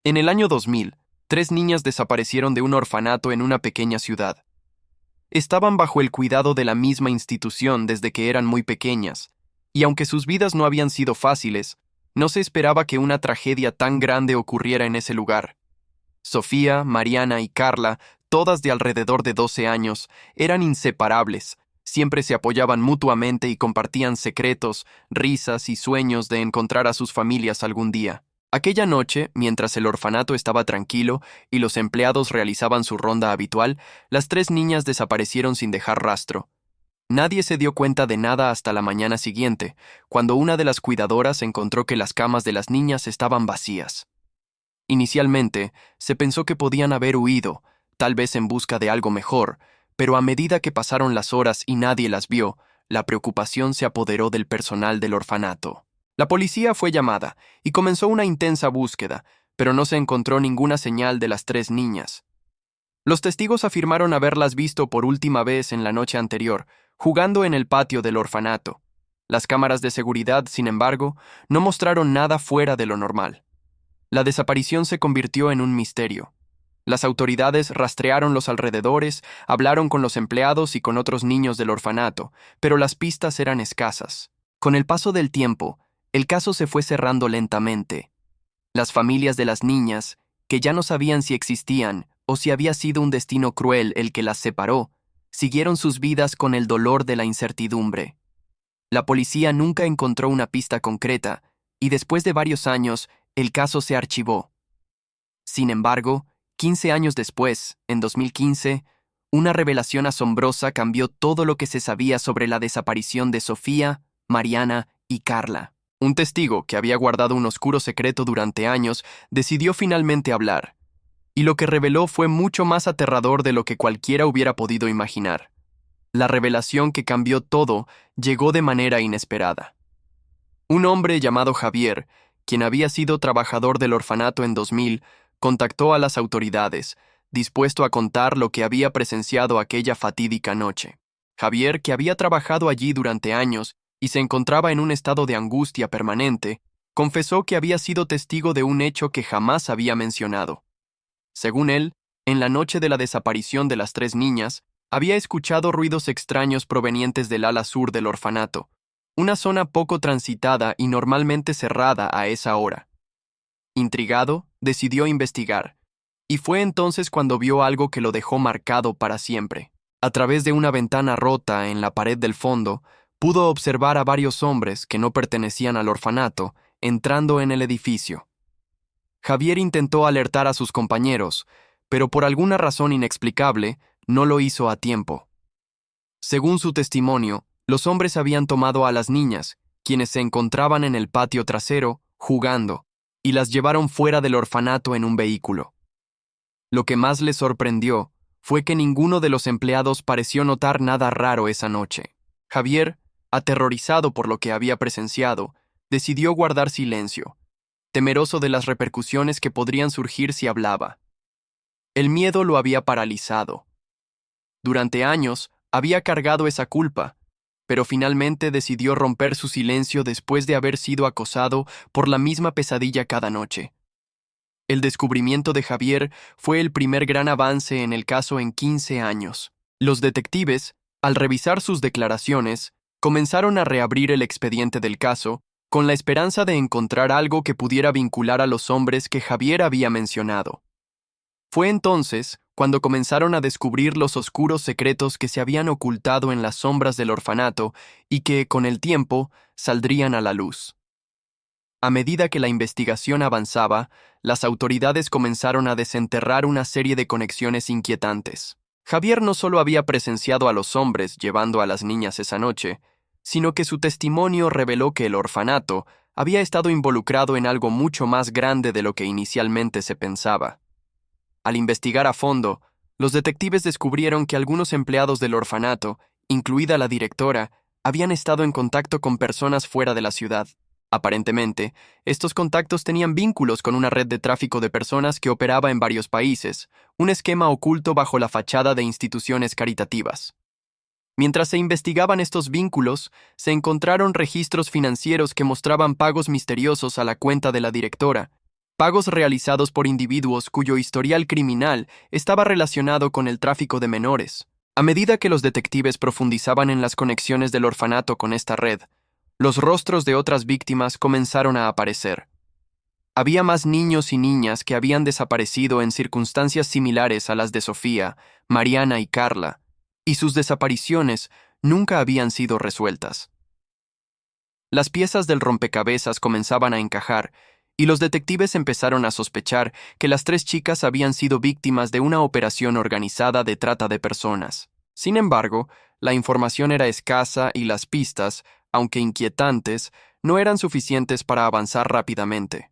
En el año 2000, 3 niñas desaparecieron de un orfanato en una pequeña ciudad. Estaban bajo el cuidado de la misma institución desde que eran muy pequeñas, y aunque sus vidas no habían sido fáciles, no se esperaba que una tragedia tan grande ocurriera en ese lugar. Sofía, Mariana y Carla, todas de alrededor de 12 años, eran inseparables. Siempre se apoyaban mutuamente y compartían secretos, risas y sueños de encontrar a sus familias algún día. Aquella noche, mientras el orfanato estaba tranquilo y los empleados realizaban su ronda habitual, las 3 niñas desaparecieron sin dejar rastro. Nadie se dio cuenta de nada hasta la mañana siguiente, cuando una de las cuidadoras encontró que las camas de las niñas estaban vacías. Inicialmente, se pensó que podían haber huido, tal vez en busca de algo mejor, pero a medida que pasaron las horas y nadie las vio, la preocupación se apoderó del personal del orfanato. La policía fue llamada y comenzó una intensa búsqueda, pero no se encontró ninguna señal de las 3 niñas. Los testigos afirmaron haberlas visto por última vez en la noche anterior, jugando en el patio del orfanato. Las cámaras de seguridad, sin embargo, no mostraron nada fuera de lo normal. La desaparición se convirtió en un misterio. Las autoridades rastrearon los alrededores, hablaron con los empleados y con otros niños del orfanato, pero las pistas eran escasas. Con el paso del tiempo, el caso se fue cerrando lentamente. Las familias de las niñas, que ya no sabían si existían o si había sido un destino cruel el que las separó, siguieron sus vidas con el dolor de la incertidumbre. La policía nunca encontró una pista concreta, y después de varios años, el caso se archivó. Sin embargo, 15 años después, en 2015, una revelación asombrosa cambió todo lo que se sabía sobre la desaparición de Sofía, Mariana y Carla. Un testigo que había guardado un oscuro secreto durante años decidió finalmente hablar, y lo que reveló fue mucho más aterrador de lo que cualquiera hubiera podido imaginar. La revelación que cambió todo llegó de manera inesperada. Un hombre llamado Javier, quien había sido trabajador del orfanato en 2000, contactó a las autoridades, dispuesto a contar lo que había presenciado aquella fatídica noche. Javier, que había trabajado allí durante años y se encontraba en un estado de angustia permanente, confesó que había sido testigo de un hecho que jamás había mencionado. Según él, en la noche de la desaparición de las 3 niñas, había escuchado ruidos extraños provenientes del ala sur del orfanato, una zona poco transitada y normalmente cerrada a esa hora. Intrigado, decidió investigar, y fue entonces cuando vio algo que lo dejó marcado para siempre. A través de una ventana rota en la pared del fondo, pudo observar a varios hombres que no pertenecían al orfanato entrando en el edificio. Javier intentó alertar a sus compañeros, pero por alguna razón inexplicable, no lo hizo a tiempo. Según su testimonio, los hombres habían tomado a las niñas, quienes se encontraban en el patio trasero, jugando, y las llevaron fuera del orfanato en un vehículo. Lo que más les sorprendió fue que ninguno de los empleados pareció notar nada raro esa noche. Javier, aterrorizado por lo que había presenciado, decidió guardar silencio, temeroso de las repercusiones que podrían surgir si hablaba. El miedo lo había paralizado. Durante años, había cargado esa culpa, pero finalmente decidió romper su silencio después de haber sido acosado por la misma pesadilla cada noche. El descubrimiento de Javier fue el primer gran avance en el caso en 15 años. Los detectives, al revisar sus declaraciones, comenzaron a reabrir el expediente del caso con la esperanza de encontrar algo que pudiera vincular a los hombres que Javier había mencionado. Fue entonces cuando comenzaron a descubrir los oscuros secretos que se habían ocultado en las sombras del orfanato y que, con el tiempo, saldrían a la luz. A medida que la investigación avanzaba, las autoridades comenzaron a desenterrar una serie de conexiones inquietantes. Javier no solo había presenciado a los hombres llevando a las niñas esa noche, sino que su testimonio reveló que el orfanato había estado involucrado en algo mucho más grande de lo que inicialmente se pensaba. Al investigar a fondo, los detectives descubrieron que algunos empleados del orfanato, incluida la directora, habían estado en contacto con personas fuera de la ciudad. Aparentemente, estos contactos tenían vínculos con una red de tráfico de personas que operaba en varios países, un esquema oculto bajo la fachada de instituciones caritativas. Mientras se investigaban estos vínculos, se encontraron registros financieros que mostraban pagos misteriosos a la cuenta de la directora, pagos realizados por individuos cuyo historial criminal estaba relacionado con el tráfico de menores. A medida que los detectives profundizaban en las conexiones del orfanato con esta red, los rostros de otras víctimas comenzaron a aparecer. Había más niños y niñas que habían desaparecido en circunstancias similares a las de Sofía, Mariana y Carla, y sus desapariciones nunca habían sido resueltas. Las piezas del rompecabezas comenzaban a encajar, y los detectives empezaron a sospechar que las tres chicas habían sido víctimas de una operación organizada de trata de personas. Sin embargo, la información era escasa y las pistas, aunque inquietantes, no eran suficientes para avanzar rápidamente.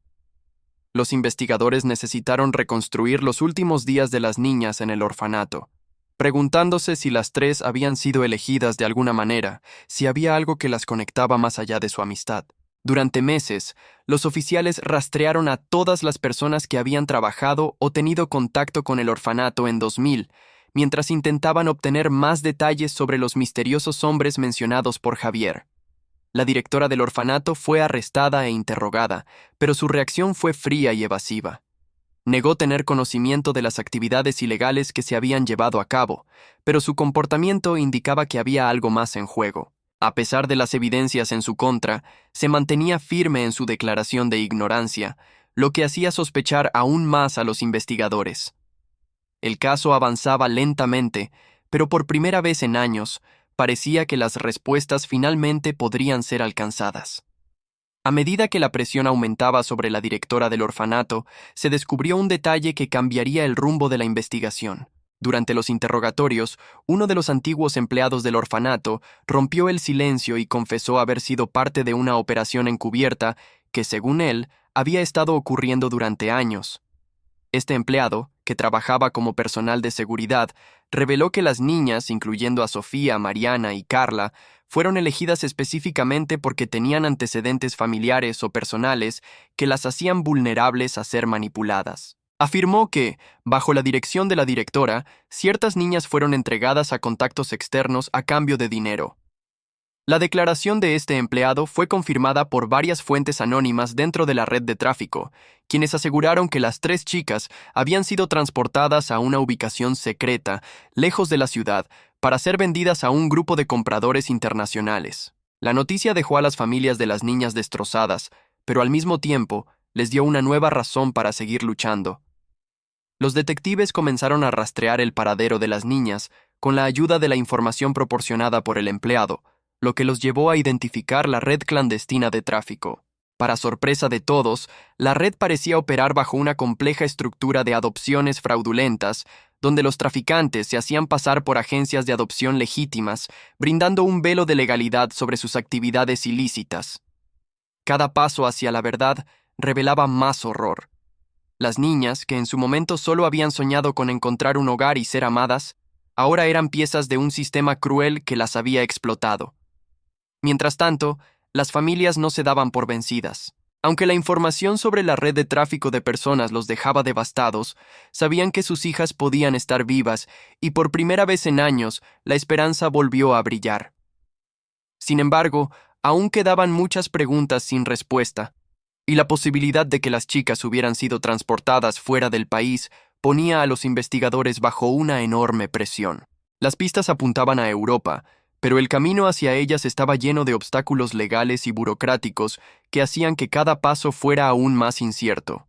Los investigadores necesitaron reconstruir los últimos días de las niñas en el orfanato, preguntándose si las tres habían sido elegidas de alguna manera, si había algo que las conectaba más allá de su amistad. Durante meses, los oficiales rastrearon a todas las personas que habían trabajado o tenido contacto con el orfanato en 2000, mientras intentaban obtener más detalles sobre los misteriosos hombres mencionados por Javier. La directora del orfanato fue arrestada e interrogada, pero su reacción fue fría y evasiva. Negó tener conocimiento de las actividades ilegales que se habían llevado a cabo, pero su comportamiento indicaba que había algo más en juego. A pesar de las evidencias en su contra, se mantenía firme en su declaración de ignorancia, lo que hacía sospechar aún más a los investigadores. El caso avanzaba lentamente, pero por primera vez en años, parecía que las respuestas finalmente podrían ser alcanzadas. A medida que la presión aumentaba sobre la directora del orfanato, se descubrió un detalle que cambiaría el rumbo de la investigación. Durante los interrogatorios, uno de los antiguos empleados del orfanato rompió el silencio y confesó haber sido parte de una operación encubierta que, según él, había estado ocurriendo durante años. Este empleado, que trabajaba como personal de seguridad, reveló que las niñas, incluyendo a Sofía, Mariana y Carla, fueron elegidas específicamente porque tenían antecedentes familiares o personales que las hacían vulnerables a ser manipuladas. Afirmó que, bajo la dirección de la directora, ciertas niñas fueron entregadas a contactos externos a cambio de dinero. La declaración de este empleado fue confirmada por varias fuentes anónimas dentro de la red de tráfico, quienes aseguraron que las tres chicas habían sido transportadas a una ubicación secreta, lejos de la ciudad, para ser vendidas a un grupo de compradores internacionales. La noticia dejó a las familias de las niñas destrozadas, pero al mismo tiempo les dio una nueva razón para seguir luchando. Los detectives comenzaron a rastrear el paradero de las niñas con la ayuda de la información proporcionada por el empleado, lo que los llevó a identificar la red clandestina de tráfico. Para sorpresa de todos, la red parecía operar bajo una compleja estructura de adopciones fraudulentas, donde los traficantes se hacían pasar por agencias de adopción legítimas, brindando un velo de legalidad sobre sus actividades ilícitas. Cada paso hacia la verdad revelaba más horror. Las niñas, que en su momento solo habían soñado con encontrar un hogar y ser amadas, ahora eran piezas de un sistema cruel que las había explotado. Mientras tanto, las familias no se daban por vencidas. Aunque la información sobre la red de tráfico de personas los dejaba devastados, sabían que sus hijas podían estar vivas y por primera vez en años la esperanza volvió a brillar. Sin embargo, aún quedaban muchas preguntas sin respuesta, y la posibilidad de que las chicas hubieran sido transportadas fuera del país ponía a los investigadores bajo una enorme presión. Las pistas apuntaban a Europa, pero el camino hacia ellas estaba lleno de obstáculos legales y burocráticos que hacían que cada paso fuera aún más incierto.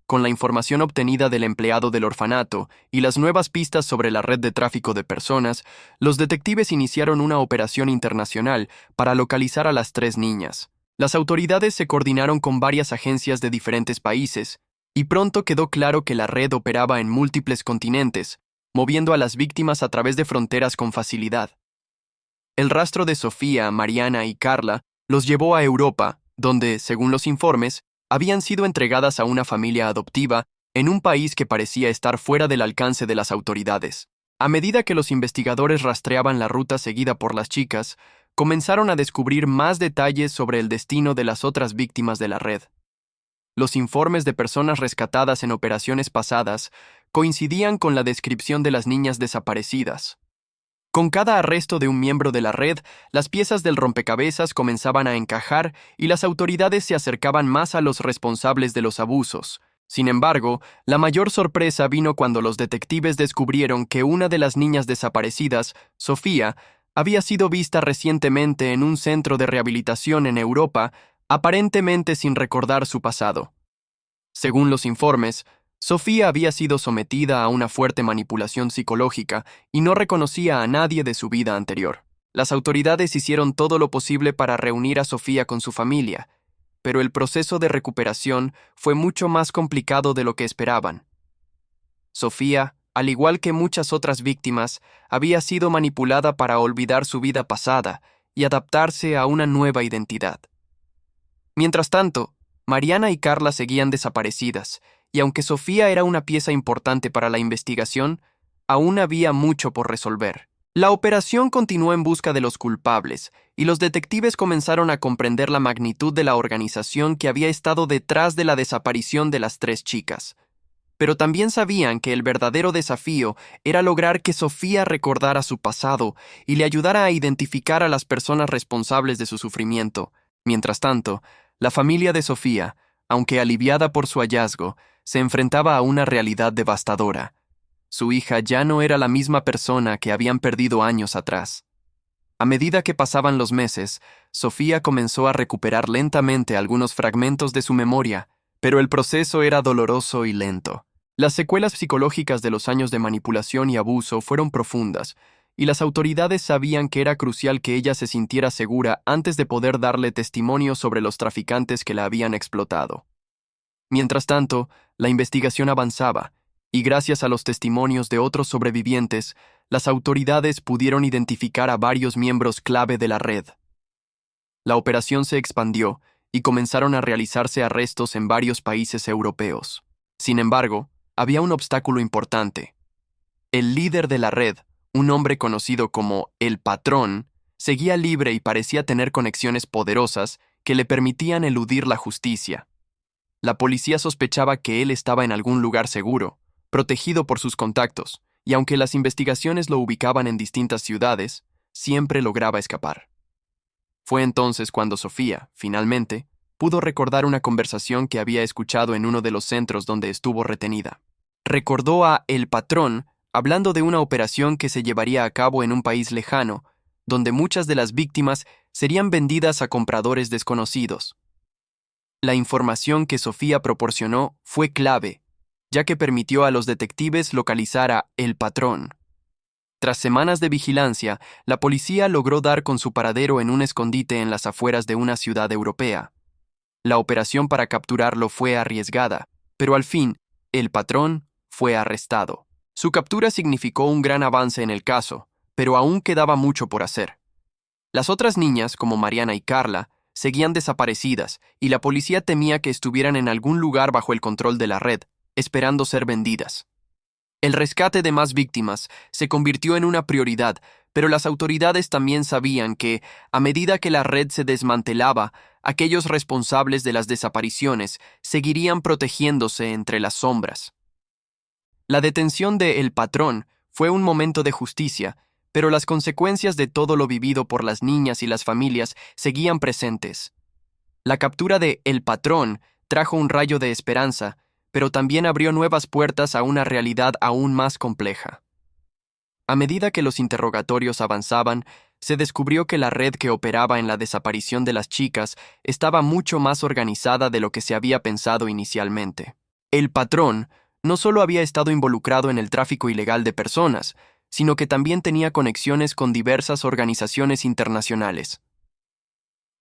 Con la información obtenida del empleado del orfanato y las nuevas pistas sobre la red de tráfico de personas, los detectives iniciaron una operación internacional para localizar a las tres niñas. Las autoridades se coordinaron con varias agencias de diferentes países, y pronto quedó claro que la red operaba en múltiples continentes, moviendo a las víctimas a través de fronteras con facilidad. El rastro de Sofía, Mariana y Carla los llevó a Europa, donde, según los informes, habían sido entregadas a una familia adoptiva en un país que parecía estar fuera del alcance de las autoridades. A medida que los investigadores rastreaban la ruta seguida por las chicas, comenzaron a descubrir más detalles sobre el destino de las otras víctimas de la red. Los informes de personas rescatadas en operaciones pasadas coincidían con la descripción de las niñas desaparecidas. Con cada arresto de un miembro de la red, las piezas del rompecabezas comenzaban a encajar y las autoridades se acercaban más a los responsables de los abusos. Sin embargo, la mayor sorpresa vino cuando los detectives descubrieron que una de las niñas desaparecidas, Sofía, había sido vista recientemente en un centro de rehabilitación en Europa, aparentemente sin recordar su pasado. Según los informes, Sofía había sido sometida a una fuerte manipulación psicológica y no reconocía a nadie de su vida anterior. Las autoridades hicieron todo lo posible para reunir a Sofía con su familia, pero el proceso de recuperación fue mucho más complicado de lo que esperaban. Sofía, al igual que muchas otras víctimas, había sido manipulada para olvidar su vida pasada y adaptarse a una nueva identidad. Mientras tanto, Mariana y Carla seguían desaparecidas, y aunque Sofía era una pieza importante para la investigación, aún había mucho por resolver. La operación continuó en busca de los culpables, y los detectives comenzaron a comprender la magnitud de la organización que había estado detrás de la desaparición de las 3 chicas. Pero también sabían que el verdadero desafío era lograr que Sofía recordara su pasado y le ayudara a identificar a las personas responsables de su sufrimiento. Mientras tanto, la familia de Sofía, aunque aliviada por su hallazgo, se enfrentaba a una realidad devastadora. Su hija ya no era la misma persona que habían perdido años atrás. A medida que pasaban los meses, Sofía comenzó a recuperar lentamente algunos fragmentos de su memoria, pero el proceso era doloroso y lento. Las secuelas psicológicas de los años de manipulación y abuso fueron profundas, y las autoridades sabían que era crucial que ella se sintiera segura antes de poder darle testimonio sobre los traficantes que la habían explotado. Mientras tanto, la investigación avanzaba, y gracias a los testimonios de otros sobrevivientes, las autoridades pudieron identificar a varios miembros clave de la red. La operación se expandió, y comenzaron a realizarse arrestos en varios países europeos. Sin embargo, había un obstáculo importante. El líder de la red, un hombre conocido como el Patrón, seguía libre y parecía tener conexiones poderosas que le permitían eludir la justicia. La policía sospechaba que él estaba en algún lugar seguro, protegido por sus contactos, y aunque las investigaciones lo ubicaban en distintas ciudades, siempre lograba escapar. Fue entonces cuando Sofía, finalmente, pudo recordar una conversación que había escuchado en uno de los centros donde estuvo retenida. Recordó a el Patrón hablando de una operación que se llevaría a cabo en un país lejano, donde muchas de las víctimas serían vendidas a compradores desconocidos. La información que Sofía proporcionó fue clave, ya que permitió a los detectives localizar a el Patrón. Tras semanas de vigilancia, la policía logró dar con su paradero en un escondite en las afueras de una ciudad europea. La operación para capturarlo fue arriesgada, pero al fin, el Patrón fue arrestado. Su captura significó un gran avance en el caso, pero aún quedaba mucho por hacer. Las otras niñas, como Mariana y Carla, seguían desaparecidas y la policía temía que estuvieran en algún lugar bajo el control de la red, esperando ser vendidas. El rescate de más víctimas se convirtió en una prioridad, pero las autoridades también sabían que, a medida que la red se desmantelaba, aquellos responsables de las desapariciones seguirían protegiéndose entre las sombras. La detención de El Patrón fue un momento de justicia, pero las consecuencias de todo lo vivido por las niñas y las familias seguían presentes. La captura de El Patrón trajo un rayo de esperanza, pero también abrió nuevas puertas a una realidad aún más compleja. A medida que los interrogatorios avanzaban, se descubrió que la red que operaba en la desaparición de las chicas estaba mucho más organizada de lo que se había pensado inicialmente. El Patrón no solo había estado involucrado en el tráfico ilegal de personas, sino que también tenía conexiones con diversas organizaciones internacionales.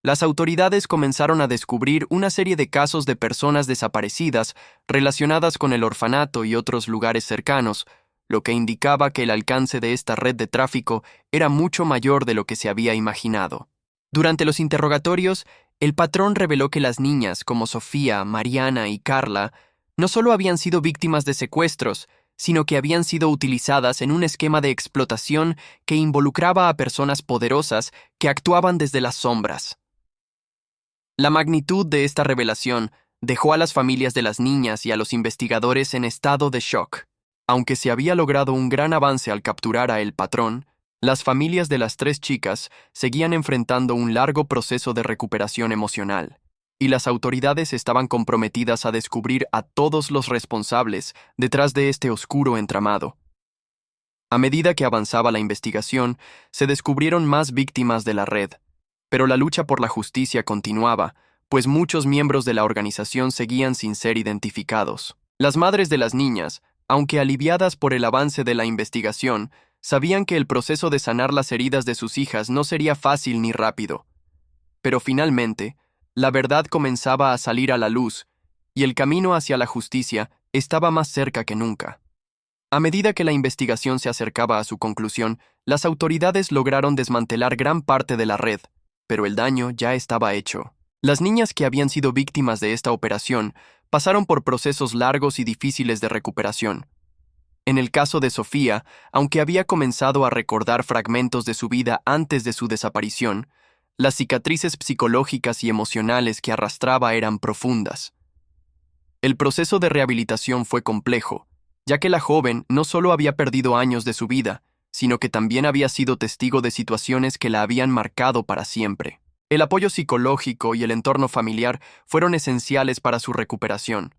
Las autoridades comenzaron a descubrir una serie de casos de personas desaparecidas relacionadas con el orfanato y otros lugares cercanos, lo que indicaba que el alcance de esta red de tráfico era mucho mayor de lo que se había imaginado. Durante los interrogatorios, el Patrón reveló que las niñas, como Sofía, Mariana y Carla, no solo habían sido víctimas de secuestros, sino que habían sido utilizadas en un esquema de explotación que involucraba a personas poderosas que actuaban desde las sombras. La magnitud de esta revelación dejó a las familias de las niñas y a los investigadores en estado de shock. Aunque se había logrado un gran avance al capturar a El Patrón, Las familias de las tres chicas seguían enfrentando un largo proceso de recuperación emocional, y las autoridades estaban comprometidas a descubrir a todos los responsables detrás de este oscuro entramado. A medida que avanzaba la investigación, se descubrieron más víctimas de la red, pero la lucha por la justicia continuaba, pues muchos miembros de la organización seguían sin ser identificados. Las madres de las niñas, aunque aliviadas por el avance de la investigación, sabían que el proceso de sanar las heridas de sus hijas no sería fácil ni rápido. Pero finalmente, la verdad comenzaba a salir a la luz, y el camino hacia la justicia estaba más cerca que nunca. A medida que la investigación se acercaba a su conclusión, las autoridades lograron desmantelar gran parte de la red, pero el daño ya estaba hecho. Las niñas que habían sido víctimas de esta operación pasaron por procesos largos y difíciles de recuperación. En el caso de Sofía, aunque había comenzado a recordar fragmentos de su vida antes de su desaparición, las cicatrices psicológicas y emocionales que arrastraba eran profundas. El proceso de rehabilitación fue complejo, ya que la joven no solo había perdido años de su vida, sino que también había sido testigo de situaciones que la habían marcado para siempre. El apoyo psicológico y el entorno familiar fueron esenciales para su recuperación.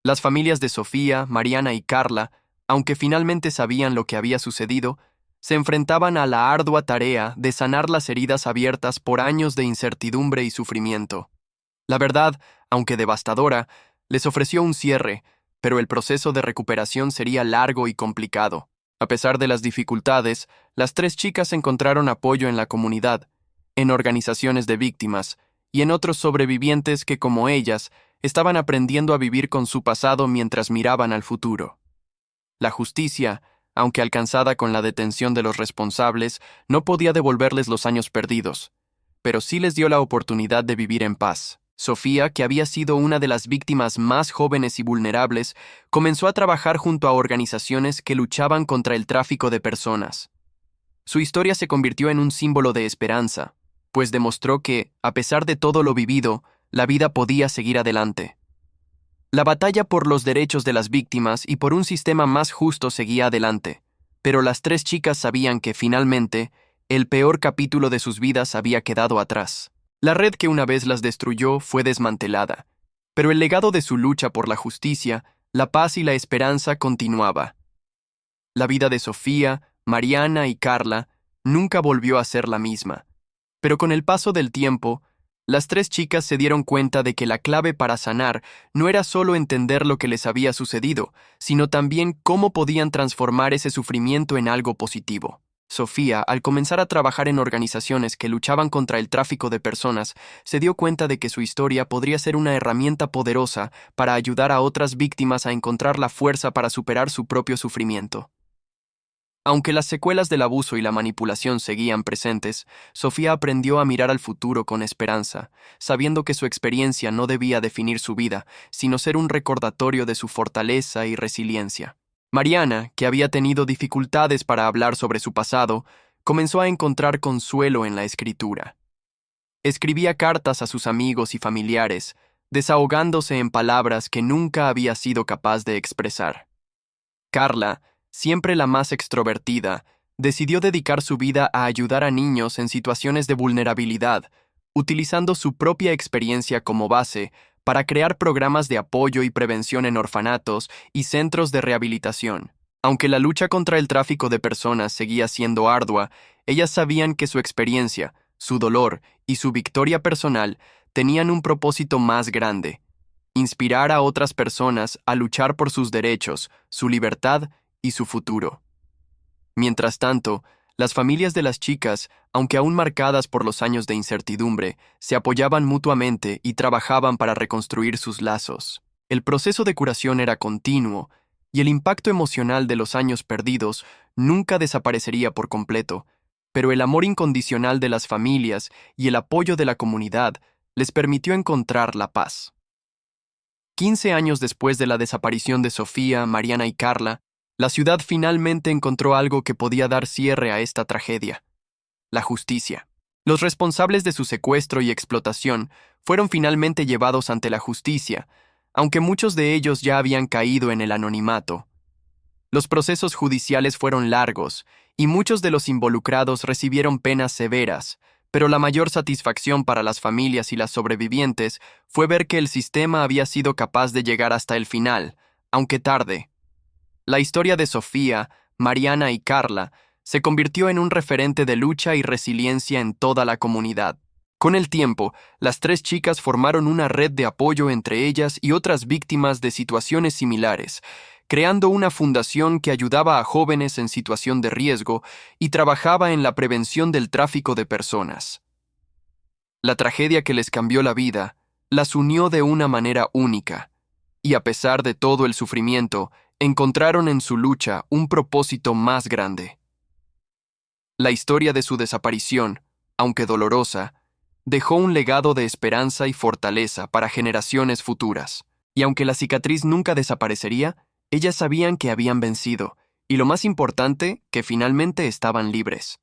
Las familias de Sofía, Mariana y Carla, aunque finalmente sabían lo que había sucedido, se enfrentaban a la ardua tarea de sanar las heridas abiertas por años de incertidumbre y sufrimiento. La verdad, aunque devastadora, les ofreció un cierre, pero el proceso de recuperación sería largo y complicado. A pesar de las dificultades, las tres chicas encontraron apoyo en la comunidad, en organizaciones de víctimas y en otros sobrevivientes que, como ellas, estaban aprendiendo a vivir con su pasado mientras miraban al futuro. La justicia, aunque alcanzada con la detención de los responsables, no podía devolverles los años perdidos, pero sí les dio la oportunidad de vivir en paz. Sofía, que había sido una de las víctimas más jóvenes y vulnerables, comenzó a trabajar junto a organizaciones que luchaban contra el tráfico de personas. Su historia se convirtió en un símbolo de esperanza, pues demostró que, a pesar de todo lo vivido, la vida podía seguir adelante. La batalla por los derechos de las víctimas y por un sistema más justo seguía adelante, pero las tres chicas sabían que, finalmente, el peor capítulo de sus vidas había quedado atrás. La red que una vez las destruyó fue desmantelada, pero el legado de su lucha por la justicia, la paz y la esperanza continuaba. La vida de Sofía, Mariana y Carla nunca volvió a ser la misma, pero con el paso del tiempo, las tres chicas se dieron cuenta de que la clave para sanar no era solo entender lo que les había sucedido, sino también cómo podían transformar ese sufrimiento en algo positivo. Sofía, al comenzar a trabajar en organizaciones que luchaban contra el tráfico de personas, se dio cuenta de que su historia podría ser una herramienta poderosa para ayudar a otras víctimas a encontrar la fuerza para superar su propio sufrimiento. Aunque las secuelas del abuso y la manipulación seguían presentes, Sofía aprendió a mirar al futuro con esperanza, sabiendo que su experiencia no debía definir su vida, sino ser un recordatorio de su fortaleza y resiliencia. Mariana, que había tenido dificultades para hablar sobre su pasado, comenzó a encontrar consuelo en la escritura. Escribía cartas a sus amigos y familiares, desahogándose en palabras que nunca había sido capaz de expresar. Carla, siempre la más extrovertida, decidió dedicar su vida a ayudar a niños en situaciones de vulnerabilidad, utilizando su propia experiencia como base para crear programas de apoyo y prevención en orfanatos y centros de rehabilitación. Aunque la lucha contra el tráfico de personas seguía siendo ardua, ellas sabían que su experiencia, su dolor y su victoria personal tenían un propósito más grande: inspirar a otras personas a luchar por sus derechos, su libertad y su futuro. Mientras tanto, las familias de las chicas, aunque aún marcadas por los años de incertidumbre, se apoyaban mutuamente y trabajaban para reconstruir sus lazos. El proceso de curación era continuo, y el impacto emocional de los años perdidos nunca desaparecería por completo, pero el amor incondicional de las familias y el apoyo de la comunidad les permitió encontrar la paz. 15 años después de la desaparición de Sofía, Mariana y Carla, la ciudad finalmente encontró algo que podía dar cierre a esta tragedia: la justicia. Los responsables de su secuestro y explotación fueron finalmente llevados ante la justicia, aunque muchos de ellos ya habían caído en el anonimato. Los procesos judiciales fueron largos, y muchos de los involucrados recibieron penas severas, pero la mayor satisfacción para las familias y las sobrevivientes fue ver que el sistema había sido capaz de llegar hasta el final, aunque tarde. La historia de Sofía, Mariana y Carla se convirtió en un referente de lucha y resiliencia en toda la comunidad. Con el tiempo, las tres chicas formaron una red de apoyo entre ellas y otras víctimas de situaciones similares, creando una fundación que ayudaba a jóvenes en situación de riesgo y trabajaba en la prevención del tráfico de personas. La tragedia que les cambió la vida las unió de una manera única, y a pesar de todo el sufrimiento, encontraron en su lucha un propósito más grande. La historia de su desaparición, aunque dolorosa, dejó un legado de esperanza y fortaleza para generaciones futuras. Y aunque la cicatriz nunca desaparecería, ellas sabían que habían vencido, y lo más importante, que finalmente estaban libres.